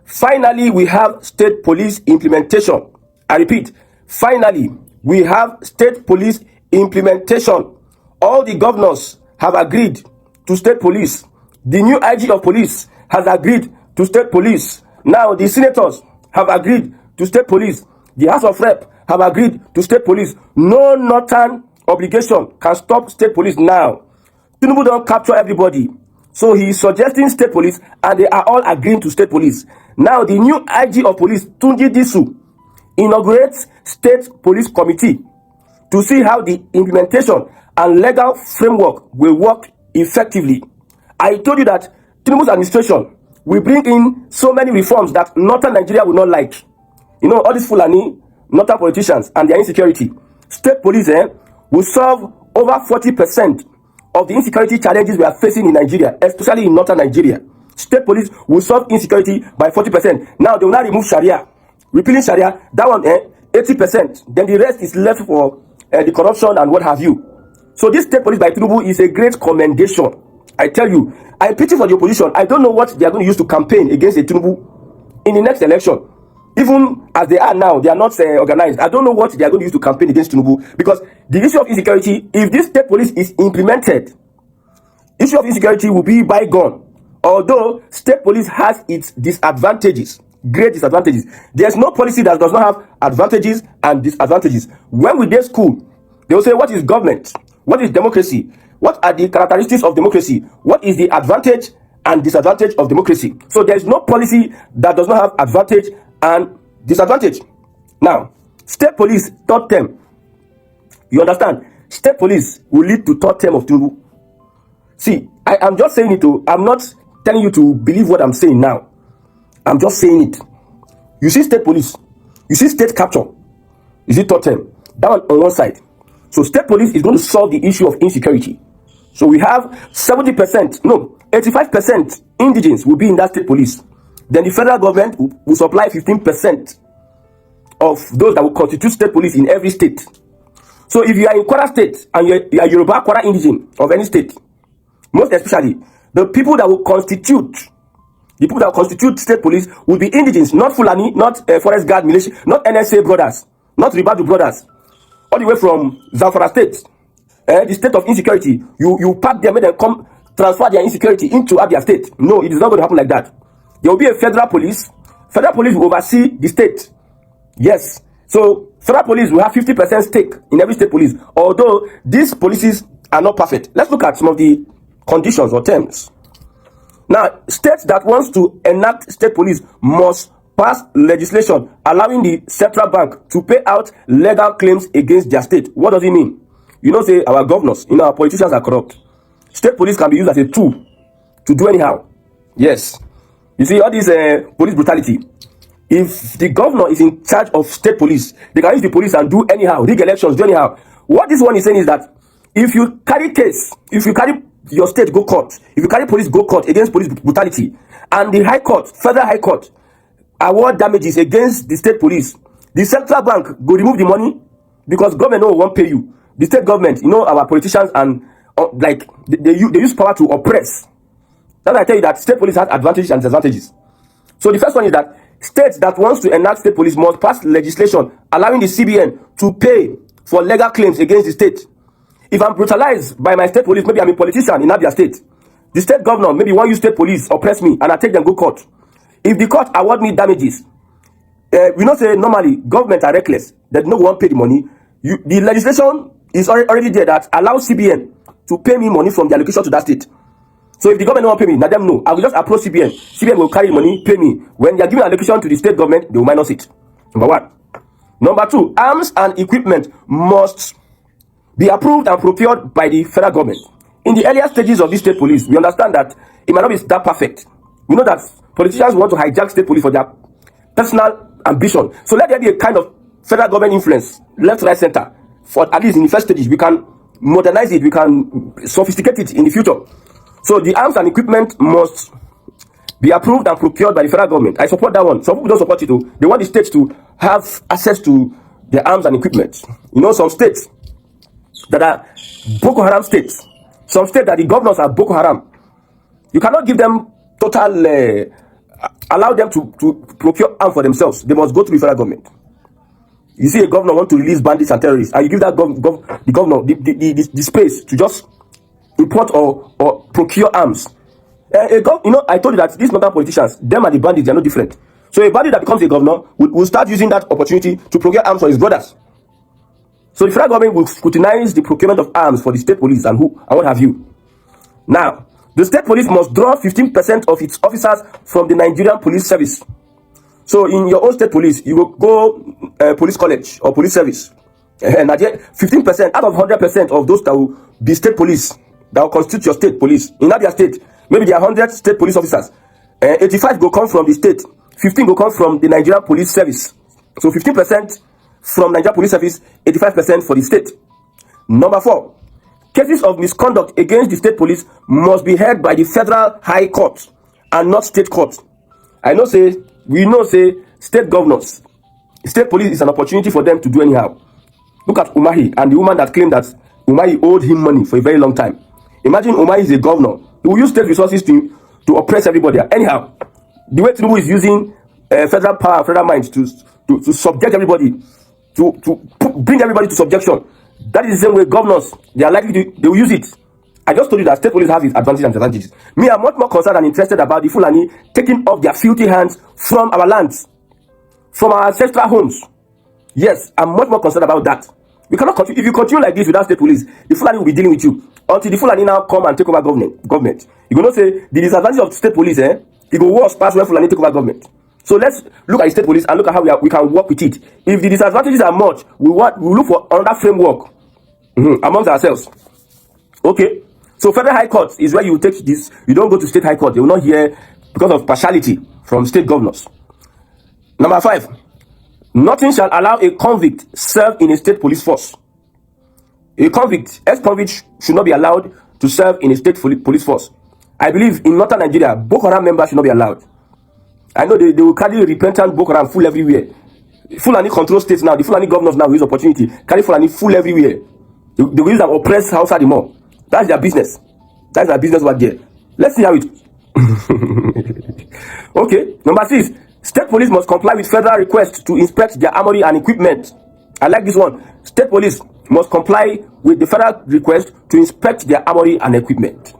Finally, we have state police implementation. I repeat, finally, we have state police implementation. All the governors have agreed to state police. The new IG of police has agreed to state police. Now, the senators have agreed to state police. The House of Rep have agreed to state police. No northern obligation can stop state police now. Tinubu don't capture everybody. So he is suggesting state police, and they are all agreeing to state police. Now, the new IG of police, Tunji Disu, inaugurates state police committee to see how the implementation and legal framework will work effectively. I told you that Tinubu's administration will bring in so many reforms that northern Nigeria will not like. You know, all these Fulani, northern politicians and their insecurity. State police will solve over 40% of the insecurity challenges we are facing in Nigeria, especially in northern Nigeria. State police will solve insecurity by 40%. Now, they will not remove Sharia. Repealing Sharia, that one, 80%. Then the rest is left for the corruption and what have you. So this state police by Tinubu is a great commendation. I tell you, I pity for the opposition. I don't know what they are going to use to campaign against the Tinubu in the next election. Even as they are now, they are not organized. I don't know what they are going to use to campaign against Tinubu, because the issue of insecurity, if this state police is implemented, issue of insecurity will be bygone. Although state police has its disadvantages, great disadvantages. There's no policy that does not have advantages and disadvantages. When we did school, they will say, what is government? What is democracy? What are the characteristics of democracy? What is the advantage and disadvantage of democracy? So there's no policy that does not have advantage and disadvantage. Now, state police, third term. You understand? State police will lead to third term of Tinubu. See, I am just saying it too. I'm not telling you to believe what I'm saying now. I'm just saying it. You see state police. You see state capture. You see third term. That one on one side. So state police is going to solve the issue of insecurity. So we have 70%, no, 85% indigents will be in that state police. Then the federal government will supply 15% of those that will constitute state police in every state. So if you are in Kwara State and you are Yoruba Kwara indigene of any state, most especially the people that will constitute state police will be indigenes, not Fulani, not Forest Guard militia, not NSA brothers, not Ribadu brothers, all the way from Zamfara State, the state of insecurity. You pack them and then come transfer their insecurity into Abia State. No, it is not going to happen like that. There will be a federal police. Federal police will oversee the state. Yes. So federal police will have 50% stake in every state police. Although these policies are not perfect. Let's look at some of the conditions or terms. Now, states that wants to enact state police must pass legislation allowing the central bank to pay out legal claims against their state. What does it mean? You know, say our governors, our politicians are corrupt. State police can be used as a tool to do anyhow. Yes. You see, all this police brutality. If the governor is in charge of state police, they can use the police and do anyhow, rig elections, do anyhow. What this one is saying is that if you carry case, if you carry your state go court, if you carry police go court against police brutality, and the high court, federal high court, award damages against the state police, the central bank go remove the money because government no won't pay you. The state government, our politicians and they use power to oppress. That's why I tell you that state police has advantages and disadvantages. So the first one is that states that wants to enact state police must pass legislation allowing the CBN to pay for legal claims against the state. If I'm brutalized by my state police, maybe I'm a politician in Abia State, the state governor maybe want use state police oppress me and I take them go court. If the court award me damages, we not say normally government are reckless, that no one pay the money. The legislation is already there that allows CBN to pay me money from the allocation to that state. So if the government don't pay me, let them know. I will just approach CBN. CBN will carry the money, pay me. When they are giving allocation to the state government, they will minus it. Number one. Number two, arms and equipment must be approved and procured by the federal government. In the earlier stages of this state police, we understand that it might not be that perfect. We know that politicians want to hijack state police for their personal ambition. So let there be a kind of federal government influence, left, right, center. For at least in the first stages, we can modernize it, we can sophisticate it in the future. So the arms and equipment must be approved and procured by the federal government. I support that one. Some people don't support it too. They want the states to have access to the arms and equipment. Some states that are Boko Haram states, some states that the governors are Boko Haram, you cannot give them total allow them to procure arms for themselves. They must go through the federal government. You see a governor want to release bandits and terrorists, and you give that the governor the space to just import or procure arms. I told you that these northern politicians, them and the bandits, they are no different. So a bandit that becomes a governor will start using that opportunity to procure arms for his brothers. So the federal government will scrutinize the procurement of arms for the state police and what have you. Now, the state police must draw 15% of its officers from the Nigerian police service. So in your own state police, you will go police college or police service. And 15% out of 100% of those that will be state police, that will constitute your state police. In other state, maybe there are 100 state police officers. 85 will come from the state. 15 will come from the Nigerian police service. So 15% from Nigerian police service, 85% for the state. Number 4, cases of misconduct against the state police must be heard by the federal high court and not state court. We know state governors, state police is an opportunity for them to do anyhow. Look at Umahi and the woman that claimed that Umahi owed him money for a very long time. Imagine Umahi is a governor. He will use state resources to oppress everybody. Anyhow, the way Tinubu is using federal power, federal minds to subject everybody, to bring everybody to subjection. That is the same way governors, they will use it. I just told you that state police have its advantages and disadvantages. Me, I'm much more concerned and interested about the Fulani taking off their filthy hands from our lands, from our ancestral homes. Yes, I'm much more concerned about that. We cannot continue. If you continue like this without state police, the Fulani will be dealing with you until the Fulani now come and take over government. You gonna say the disadvantage of state police, it go worse past when Fulani take over government. So let's look at the state police and look at how we can work with it. If the disadvantages are much, we look for another framework amongst ourselves. Okay. So federal high court is where you take this. You don't go to state high court. They will not hear because of partiality from state governors. Number 5, nothing shall allow a convict serve in a state police force. A convict, ex-convict should not be allowed to serve in a state police force. I believe in northern Nigeria, Boko Haram members should not be allowed. I know they will carry repentant Boko Haram full everywhere. Fulani control states now. The Fulani governors now use opportunity. Carry Fulani full everywhere. They will use and oppress Hausa the more. That's their business. That's their business right there. Let's see how it... Okay. Number 6. State police must comply with federal requests to inspect their armory and equipment. I like this one. State police must comply with the federal request to inspect their armory and equipment.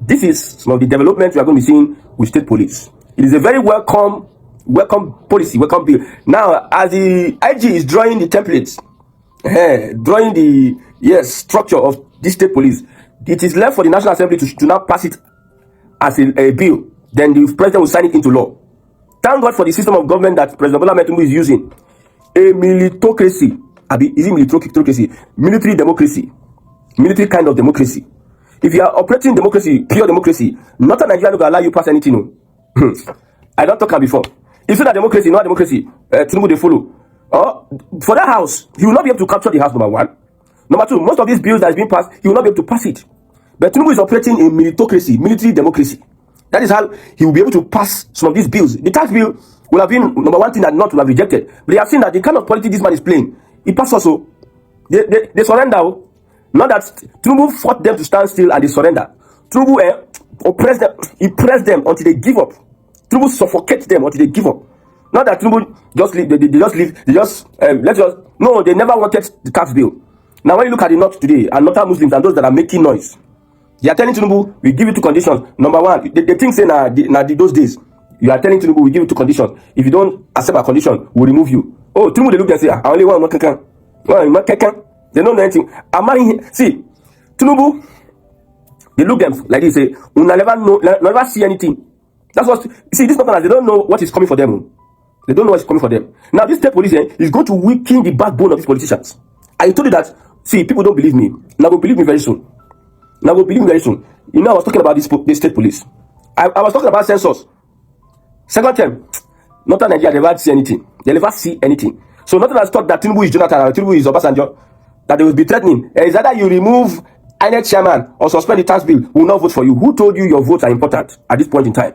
This is some of the developments we are going to be seeing with state police. It is a very welcome policy, welcome bill. Now, as the IG is drawing the templates, drawing the structure of this state police, it is left for the National Assembly to now pass it as a bill. Then the president will sign it into law. Thank God for the system of government that President Bola Ahmed Tinubu is using. A militocracy. Is it militocracy? Military democracy. Military kind of democracy. If you are operating democracy, pure democracy, Northern Nigeria will allow you pass anything. I don't talk about before. If it's not democracy, not democracy, Tinubu they follow. For that house, he will not be able to capture the house, number 1. Number 2, most of these bills that is being passed, he will not be able to pass it. But Tinubu is operating a militocracy, military democracy. That is how he will be able to pass some of these bills. The tax bill will have been number 1 thing that not to have rejected. But they have seen that the kind of politics this man is playing, he passed also. They surrender. Not that Tinubu fought them to stand still and they surrender. Tinubu oppressed them, he pressed them until they give up. Tinubu suffocates them until they give up. Not that Tinubu just leave, they never wanted the tax bill. Now when you look at the North today, and Northern Muslims and those that are making noise, they are telling Tinubu, we give you 2 conditions. Number 1, they think say those days, you are telling Tinubu, we give you 2 conditions. If you don't accept our condition, we'll remove you. Oh, Tinubu, they look and say, I only want one kekan. They don't know anything. See, Tinubu, they look them like this, say, we never see anything. That's what, see, these people, they don't know what is coming for them. They don't know what is coming for them. Now, this state police is going to weaken the backbone of these politicians. I told you that, see, people don't believe me. Now, will believe me very soon. You know, I was talking about this state police. I was talking about census. Second term, Northern Nigeria, they never see anything. They never see anything. So nothing has thought that Tinubu is Jonathan or Tinubu is Obasanjo, that they will be threatening. Is either you remove INEC chairman or suspend the tax bill, we will not vote for you. Who told you your votes are important at this point in time?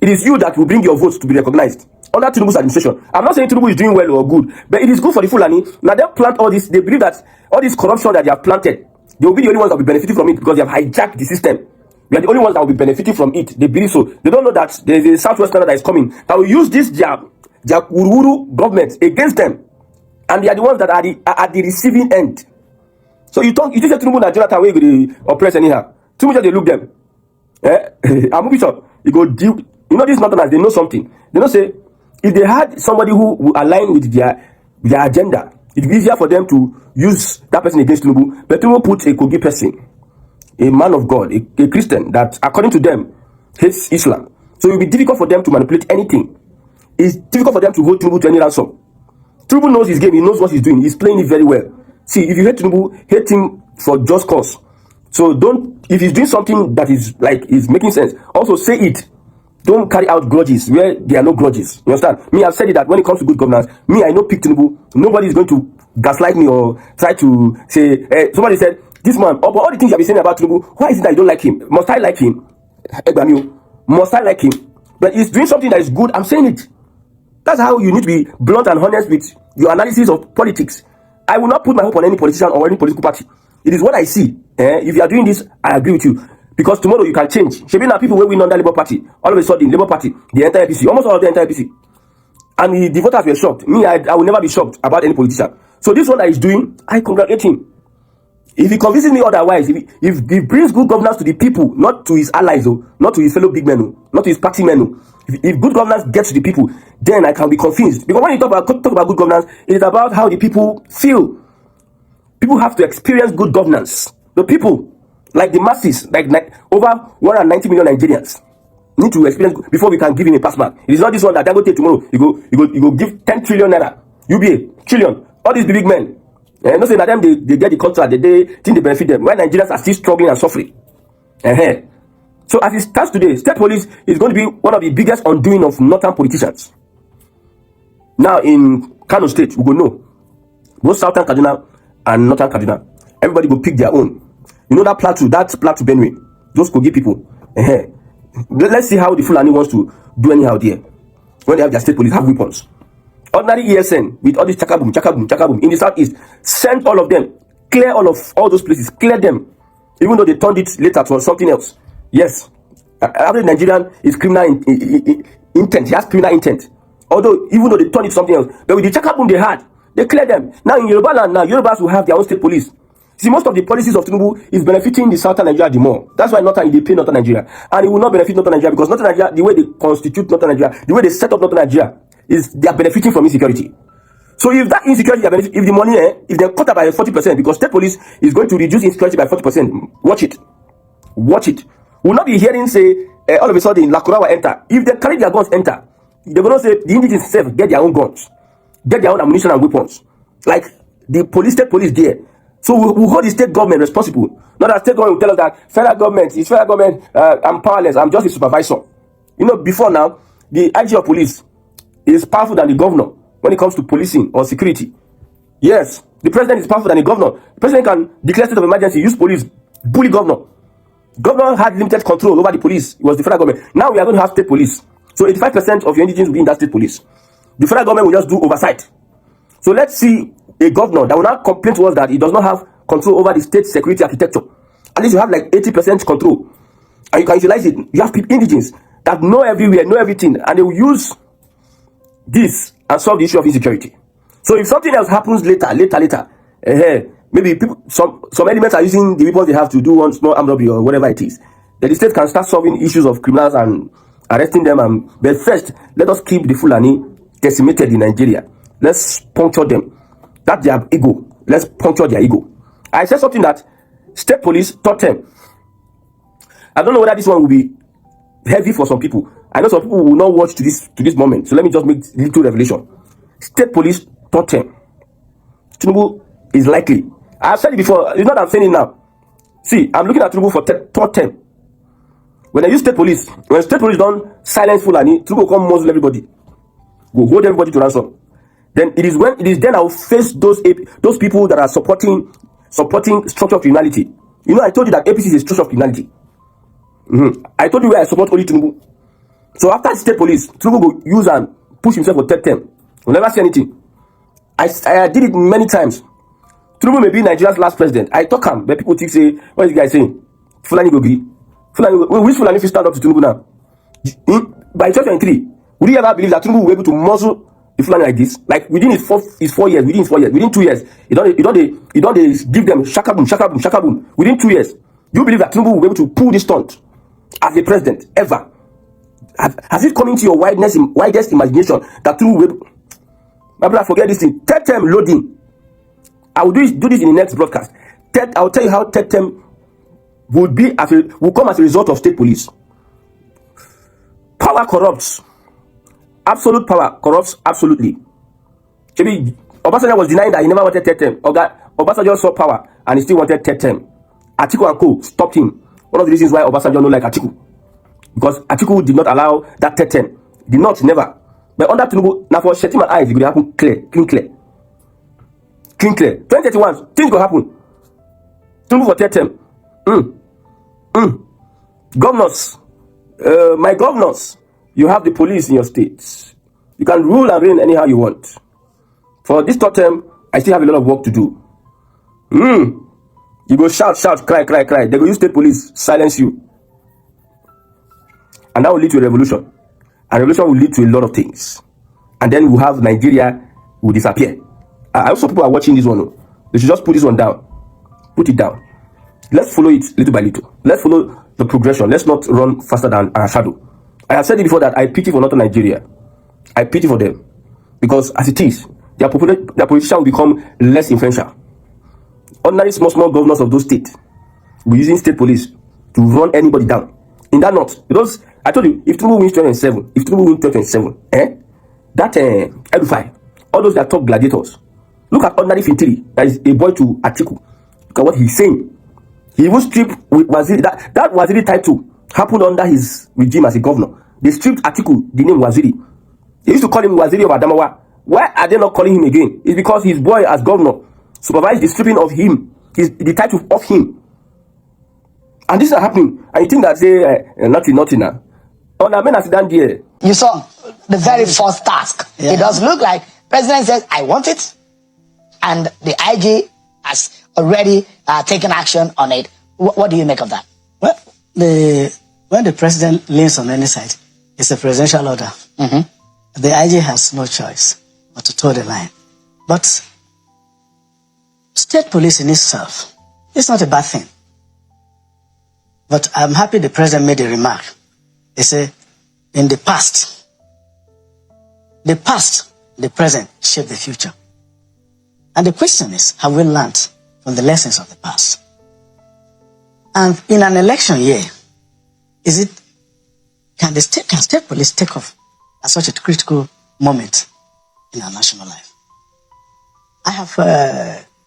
It is you that will bring your votes to be recognized under Tinubu's administration. I'm not saying Tinubu is doing well or good, but it is good for the Fulani. Now they plant all this. They believe that all this corruption that they have planted, they will be the only ones that will be benefiting from it because they have hijacked the system. We are the only ones that will be benefiting from it. They believe so. They don't know that there is a southwesterner that is coming that will use this their Ururu government against them, and they are the ones that are at the receiving end. So you think Tinubu and Jonathan will go oppress anyhow? Too much they look them. I'm moving short. You go deal. You know these northerners, they know something. They know say if they had somebody who will align with their agenda, it would be easier for them to use that person against Tinubu. But Tinubu put a Kogi person, a man of God, a Christian that according to them hates Islam. So it will be difficult for them to manipulate anything. It's difficult for them to hold Tinubu to any ransom. Tinubu knows his game. He knows what he's doing. He's playing it very well. See, if you hate Tinubu, hate him for just cause. So don't, if he's doing something that is making sense, also say it. Don't carry out grudges where there are no grudges. You understand? Me, I've said it that when it comes to good governance, me, I know pick Tinubu. Nobody is going to gaslight me or try to say, somebody said, this man, but all the things you have been saying about Tinubu, why is it that you don't like him? Must I like him? Must I like him? But he's doing something that is good. I'm saying it. That's how you need to be blunt and honest with your analysis of politics. I will not put my hope on any politician or any political party. It is what I see. If you are doing this, I agree with you. Because tomorrow you can change. Shebi now people will win under Labour Party. All of a sudden, Labour Party, the entire APC, almost all of the entire APC. And the voters were shocked. Me, I will never be shocked about any politician. So this one that he's doing, I congratulate him. If he convinces me otherwise, if he brings good governance to the people, not to his allies, not to his fellow big men, not to his party men, if good governance gets to the people, then I can be convinced. Because when you talk about good governance, it is about how the people feel. People have to experience good governance. The people, like the masses, like over 190 million Nigerians, need to experience before we can give him a pass mark. It is not this one that I go take tomorrow. You go give 10 trillion naira, UBA, trillion, all these big men. Not saying that them they get the contract, they think they benefit them. Why Nigerians are still struggling and suffering. So as it starts today, state police is going to be one of the biggest undoing of northern politicians. Now in Kano State, we go know both southern Kaduna and northern Kaduna, everybody will pick their own. You know that plateau Benue, those Kogi people. Let's see how the Fulani wants to do anyhow there. When they have their state police, have weapons. Ordinary ESN with all this chakabum in the southeast, send all of them, clear all those places, clear them. Even though they turned it later to something else. Yes, every Nigerian is criminal intent. He has criminal intent. Although even though they turned it to something else, but with the chakabum they had, they cleared them. Now in Yoruba land, Yorubas will have their own state police. See, most of the policies of Tinubu is benefiting the southern Nigeria the more. That's why Northern they pay Northern Nigeria, and it will not benefit Northern Nigeria because Northern Nigeria, the way they constitute Northern Nigeria, the way they set up Northern Nigeria, is they are benefiting from insecurity. So if that insecurity, if the money, if they cut it by 40%, because state police is going to reduce insecurity by 40%, watch it. We'll not be hearing say all of a sudden Lakura will enter. If they carry their guns enter, they're going to say the indigenous themselves get their own guns, get their own ammunition and weapons, like the state police there. So we'll hold the state government responsible. Not that state government will tell us that federal government, I'm powerless, I'm just a supervisor. You know, before now, the IG of police is powerful than the governor when it comes to policing or security. Yes, the president is powerful than the governor. The president can declare state of emergency, use police, bully governor. Governor had limited control over the police. It was the federal government. Now we are going to have state police. So 85% of your indigenes will be in that state police. The federal government will just do oversight. So let's see a governor that will not complain to us that he does not have control over the state security architecture. At least you have like 80% control. And you can utilize it. You have people, indigenes, that know everywhere, know everything. And they will use this and solve the issue of insecurity. So if something else happens later, maybe people, some elements are using the weapons they have to do one small armed robbery or whatever it is, then the state can start solving issues of criminals and arresting them. But first, let us keep the Fulani decimated in Nigeria. Let's puncture them. That's their ego. Let's puncture their ego. I said something that state police taught them. I don't know whether this one will be heavy for some people. I know some people will not watch to this moment. So let me just make a little revelation. State police taught them. Tinubu is likely. I've said it before. It's not that I'm saying it now. See, I'm looking at Tinubu for taught them. When I use state police, when state police don't silence Fulani, Tinubu will come muzzle everybody. Will hold everybody to ransom. Then it is then I will face those people that are supporting structural criminality. You know, I told you that APC is a structure of criminality. I told you where I support only Tinubu. So after the state police, Tinubu will use and push himself for third term. We'll never see anything. I did it many times. Tinubu may be Nigeria's last president. I talk him, but people think say, what is the guy saying? Fulani go agree. Which Fulani will stand up to Tinubu now? By 2023, would you ever believe that Tinubu will be able to muzzle the Fulani like this? Like within his 4 years, within 2 years, you don't give them shakaboom. Within 2 years, you believe that Tinubu will be able to pull this stunt as a president ever? Has it come into your widest imagination that Tinubu will be able? My brother, forget this thing. Third term loading. I will do this in the next broadcast. I will tell you how third term will come as a result of state police. Power corrupts. Absolute power corrupts absolutely. Maybe Obasanjo was denying that he never wanted third term. Obasanjo saw power and he still wanted third term. Atiku and co stopped him. One of the reasons why Obasanjo don't like Atiku. Because Atiku did not allow that third term. Did not, never. But under Tinubu, now for Shetima eyes, it will happen clean clear. 2031, things will happen. Tinubu for third term. Governors, my governors, you have the police in your states. You can rule and reign anyhow you want. For this third term, I still have a lot of work to do. You go shout, cry. They go use state police, silence you. And that will lead to a revolution. And revolution will lead to a lot of things. And then we'll have Nigeria will disappear. I also people are watching this one. They should just put this one down. Put it down. Let's follow it little by little. Let's follow the progression. Let's not run faster than our shadow. I have said it before that I pity for Northern Nigeria. I pity for them. Because as it is, their politicians will become less influential. Ordinary small governors of those states will be using state police to run anybody down. In that north, because I told you, if Tinubu wins 2027, that edify all those that top gladiators. Look at ordinary Fintiri, that is a boy to Atiku. Look at what he's saying. He even stripped Waziri. That Waziri title happened under his regime as a governor. They stripped Atiku the name Waziri. They used to call him Waziri of Adamawa. Why are they not calling him again? It's because his boy as governor supervised the stripping of him, the title of him. And this is happening. And you think that nothing now. On a man down there. You saw the very first task. Yeah. It does look like President says, I want it. And the IG has already taken action on it. What do you make of that? Well, when the president leans on any side, it's a presidential order. The IG has no choice but to toe the line. But state police in itself, it's not a bad thing. But I'm happy the president made a remark. He said, in the past, the present shape the future. And the question is, have we learned from the lessons of the past? And in an election year, can state police take off at such a critical moment in our national life? I have,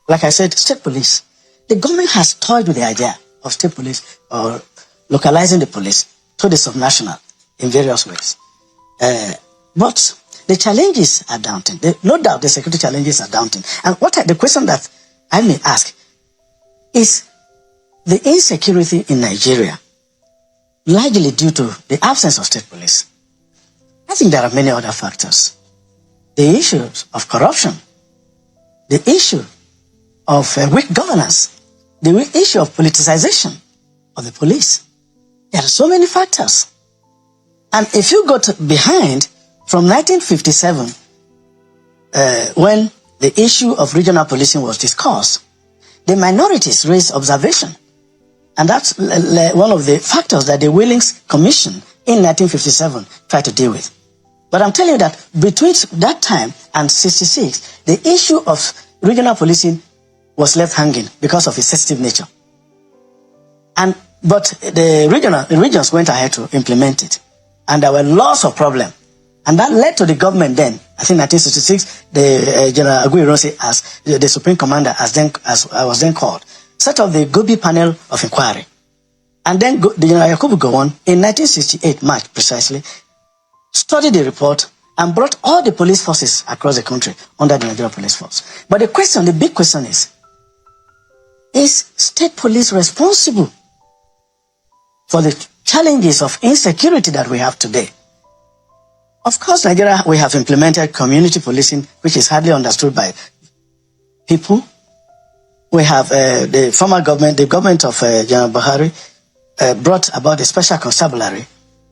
like I said, state police. The government has toyed with the idea of state police or localizing the police to the subnational in various ways. But the challenges are daunting. No doubt the security challenges are daunting. And the question that I may ask is the insecurity in Nigeria largely due to the absence of state police? I think there are many other factors. The issues of corruption, the issue of weak governance, the issue of politicization of the police. There are so many factors. And if you go behind from 1957, when the issue of regional policing was discussed, the minorities raised observation. And that's one of the factors that the Willings Commission in 1957 tried to deal with. But I'm telling you that between that time and 66, the issue of regional policing was left hanging because of its sensitive nature. But the regions went ahead to implement it. And there were lots of problems. And that led to the government then, I think 1966, the General Aguirre as the Supreme Commander, as I was then called, set up the Gobi panel of inquiry. And then the General Yakubu Gowon, in 1968, March precisely, studied the report and brought all the police forces across the country under the Nigerian Police Force. But the big question is state police responsible for the challenges of insecurity that we have today? Of course, Nigeria, we have implemented community policing, which is hardly understood by people. We have the former government, the government of General Buhari, brought about the Special Constabulary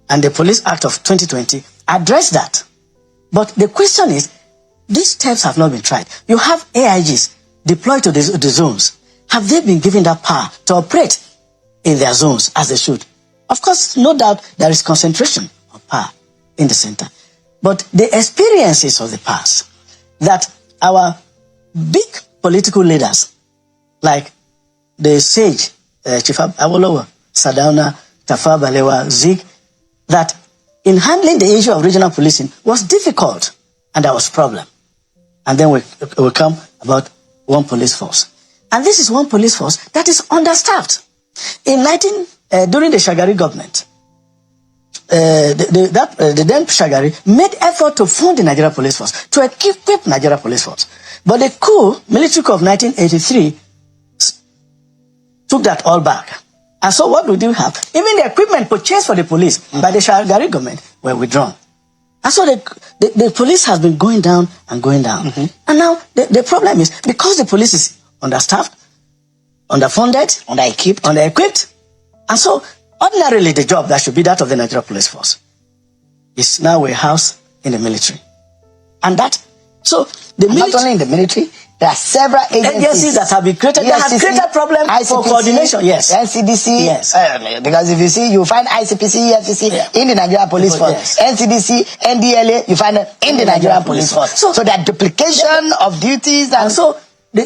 and the Police Act of 2020 addressed that. But the question is, these steps have not been tried. You have AIGs deployed to the zones. Have they been given that power to operate in their zones as they should? Of course, no doubt there is concentration of power in the center. But the experiences of the past, that our big political leaders, like the sage, Chief Awolowo, Sardauna, Tafawa Balewa, Zeke, that in handling the issue of regional policing was difficult and there was problem. And then we come about one police force. And this is one police force that is understaffed. During the Shagari government, the then Shagari made effort to fund the Nigeria Police Force, to equip Nigeria Police Force. But the military coup of 1983 took that all back. And so what would you have? Even the equipment purchased for the police by the Shagari government were withdrawn. And so the police has been going down and going down. And now the problem is, because the police is understaffed, underfunded, under-equipped, and so ordinarily the job that should be that of the Nigeria Police Force is now a house in the military. And that, so the military, not only in the military, there are several agencies that have been created. They have created problems for coordination. Yes. NCDC. Yes. Because if you see, you find ICPC, EFCC in the Nigeria Police Force. Yes. NCDC, NDLA, you find them in the Nigeria Police Force. So there are duplication of duties. And so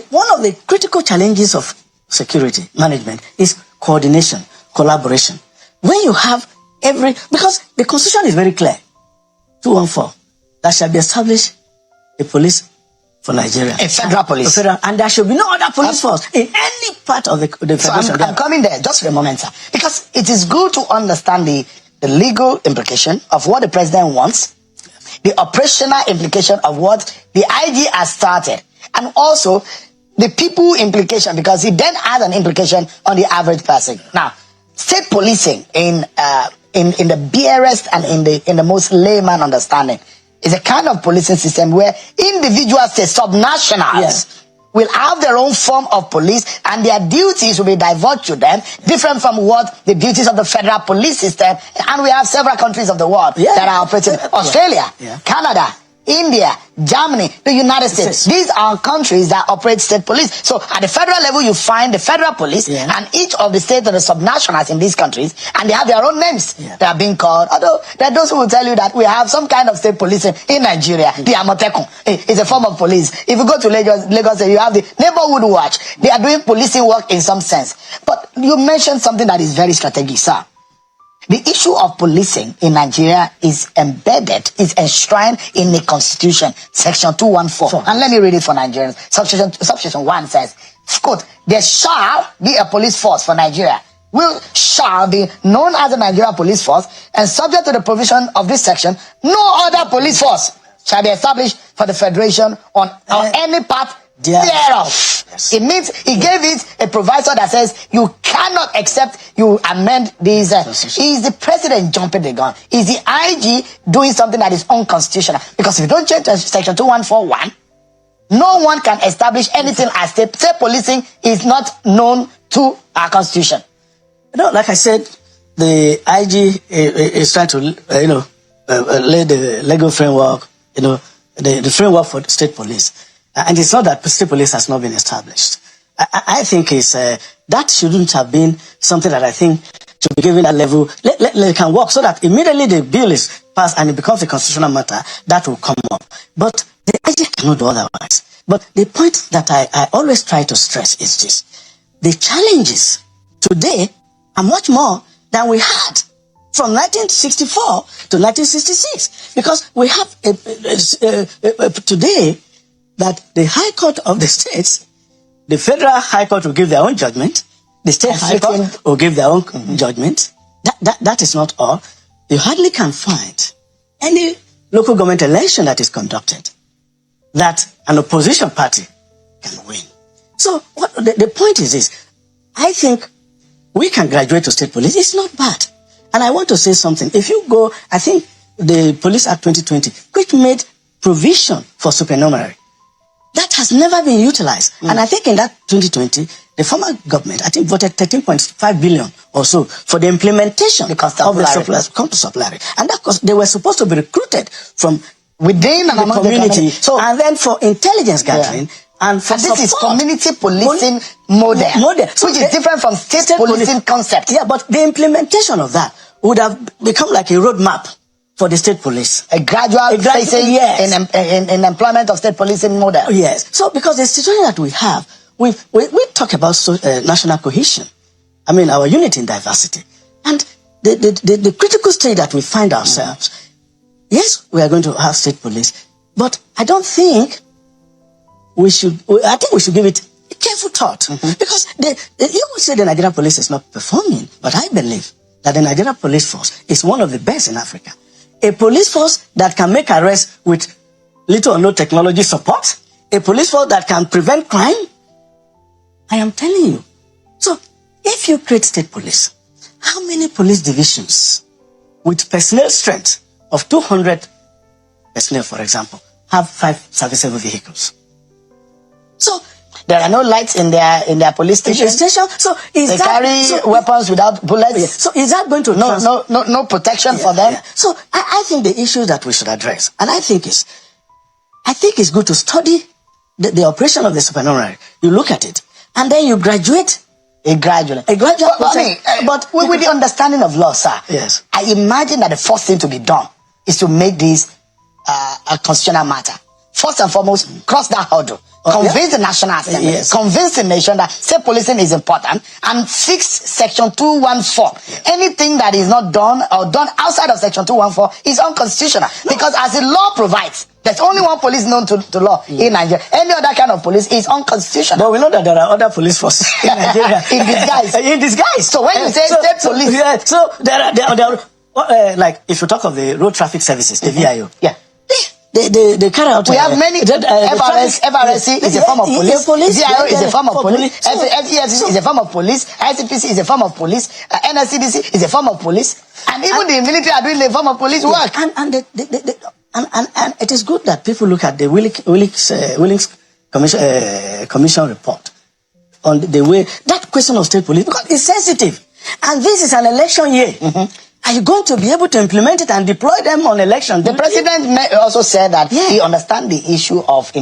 one of the critical challenges of security management is coordination, collaboration. When you have because the Constitution is very clear, 214, that shall be established a police for Nigeria. A federal police. And there should be no other police force in any part of the federation. So I'm coming there just for a moment, sir. Because it is good to understand the legal implication of what the president wants, the operational implication of what the IG has started, and also the people implication, because it then has an implication on the average person. Now, state policing in the barest and in the most layman understanding is a kind of policing system where individual states, subnationals, will have their own form of police, and their duties will be diverted to them, different from what the duties of the federal police system. And we have several countries of the world that are operating. Australia, Canada, India, Germany, the United States. These are countries that operate state police. So at the federal level, you find the federal police, and each of the states are the subnationals in these countries, and they have their own names. They are being called. Although there are those who will tell you that we have some kind of state policing in Nigeria. The Amotekun is a form of police. If you go to Lagos, you have the neighborhood watch. They are doing policing work in some sense. But you mentioned something that is very strategic, sir. The issue of policing in Nigeria is embedded, is enshrined in the Constitution, Section 214. And let me read it for Nigerians. Subsection 1 says, quote, there shall be a police force for Nigeria, shall be known as the Nigeria Police Force, and subject to the provision of this section, no other police force shall be established for the Federation on any part thereof. Yes. It means he gave it a proviso that says you cannot accept, you amend these. Is the president jumping the gun? Is the IG doing something that is unconstitutional? Because if you don't change section 2141, no one can establish anything as state policing is not known to our constitution. Like I said, the IG is trying to, lay the legal framework, the framework for state police. And it's not that state police has not been established. I think that shouldn't have been something that I think should be given that level. Let it can work so that immediately the bill is passed and it becomes a constitutional matter, that will come up. But the IG cannot do otherwise. But the point that I always try to stress is this. The challenges today are much more than we had from 1964 to 1966. Because we have today that the High Court of the states, the Federal High Court will give their own judgment, the State High Court will give their own judgment. That is not all. You hardly can find any local government election that is conducted that an opposition party can win. So the point is this. I think we can graduate to state police. It's not bad. And I want to say something. If you go, I think the Police Act 2020, which made provision for supernumerary, That has never been utilized. And I think in that 2020, the former government, I think, voted 13.5 billion or so for the implementation of the constabulary. And that course, they were supposed to be recruited from within the community. So, and then for intelligence gathering, and for this is community policing model, which is different from state policing concept. Yeah, but the implementation of that would have become like a roadmap for the state police. A gradual phasing in employment of state policing model. Yes. So because the situation that we have, we talk about national cohesion. I mean, our unity in diversity. And the critical state that we find ourselves, yes, we are going to have state police, but I don't think we should, I think we should give it a careful thought. Because you would say the Nigerian police is not performing, but I believe that the Nigerian police force is one of the best in Africa. A police force that can make arrests with little or no technology support, a police force that can prevent crime. I am telling you. So, if you create state police, how many police divisions with personnel strength of 200 personnel, for example, have 5 serviceable vehicles? So, there are no lights in their police station. So they carry weapons without bullets. Yeah. So is that going to no protection for them? Yeah. So I think the issue that we should address, and I think it's good to study the operation of the supernumerary. You look at it, and then you graduate. A graduate But with the understanding of law, sir. Yes. I imagine that the first thing to be done is to make this a constitutional matter. First and foremost, cross that hurdle. Convince the National Assembly, convince the nation that state policing is important, and fix Section 214. Anything that is not done or done outside of Section 214 is unconstitutional. Because as the law provides, there's only one police known to law in Nigeria. Any other kind of police is unconstitutional. But we know that there are other police forces in Nigeria. in disguise. So when you say state police... so there are like, if you talk of the road traffic services, the VIO. Yeah. They carry out. We have many. FRSC is a form of police. ZIO is a form of police. FEFC is a form of police. ICPC is a form of police. NSCDC is a form of police. And even the military are doing a form of police work. And it is good that people look at the Willings Commission report on the way that question of state police, because it's sensitive, and this is an election year. Are you going to be able to implement it and deploy them on election? The president also said that he understands the issue of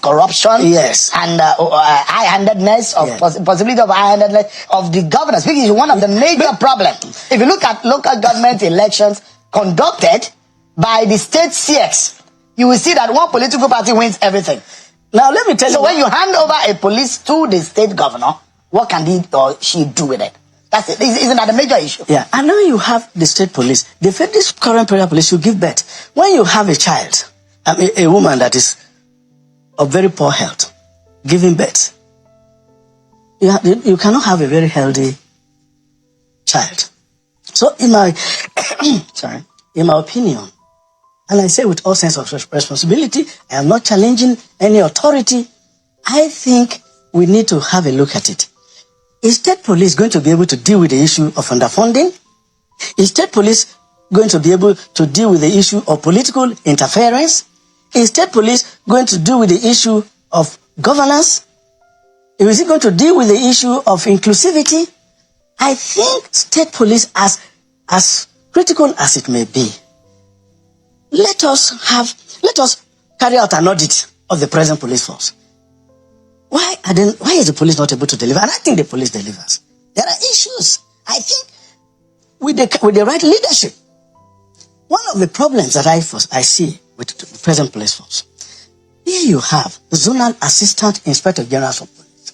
corruption and high-handedness, possibility of high-handedness of the governors, which is one of the major problems. If you look at local government elections conducted by the state CX, you will see that one political party wins everything. Now, let me tell you. So when you hand over a police to the state governor, what can he or she do with it? That's it. Isn't that a major issue? Yeah, and now you have the state police. This current federal police should give birth. When you have a child, a woman that is of very poor health, giving birth, you cannot have a very healthy child. So in my opinion, and I say with all sense of responsibility, I am not challenging any authority. I think we need to have a look at it. Is state police going to be able to deal with the issue of underfunding? Is state police going to be able to deal with the issue of political interference? Is state police going to deal with the issue of governance? Is it going to deal with the issue of inclusivity? I think state police, as critical as it may be, let us carry out an audit of the present police force. Why is the police not able to deliver? And I think the police delivers. There are issues. I think with the right leadership. One of the problems that I see with the present police force, here you have the zonal assistant inspector generals of police.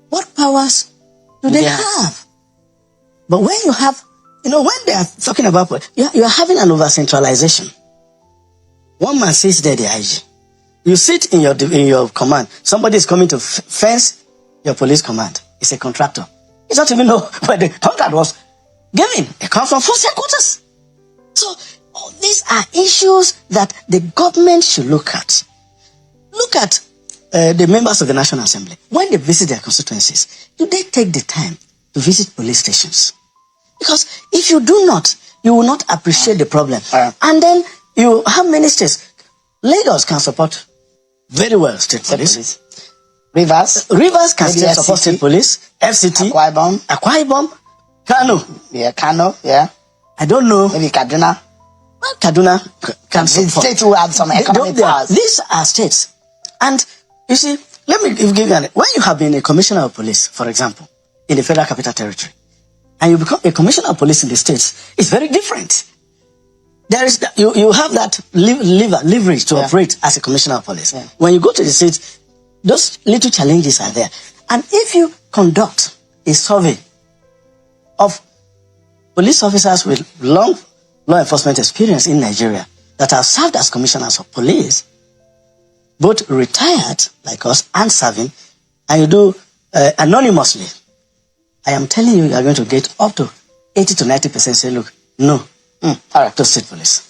What powers do they have? But when you have, when they are talking about, you are having an over-centralization. One man sits there, the IG. You sit in your command. Somebody is coming to fence your police command. It's a contractor. He doesn't even know where the contract was given. It comes from force headquarters. So these are issues that the government should look at. Look at the members of the National Assembly. When they visit their constituencies, do they take the time to visit police stations? Because if you do not, you will not appreciate the problem. And then you have many states. Lagos can support very well state police. Rivers can still support state police. FCT. Akwa Ibom. Kano. Yeah, Kano, yeah. I don't know. Maybe Kaduna. Well, Kaduna can support. States who have some economic powers. These are states. And you see, let me give you when you have been a commissioner of police, for example, in the Federal Capital Territory, and you become a commissioner of police in the states, it's very different. There is you have that leverage to operate as a commissioner of police. Yeah. When you go to the states, those little challenges are there. And if you conduct a survey of police officers with long law enforcement experience in Nigeria that have served as commissioners of police, both retired like us and serving, and you do anonymously, I am telling you, you are going to get up to 80 to 90% say, look, no, all right, to state police.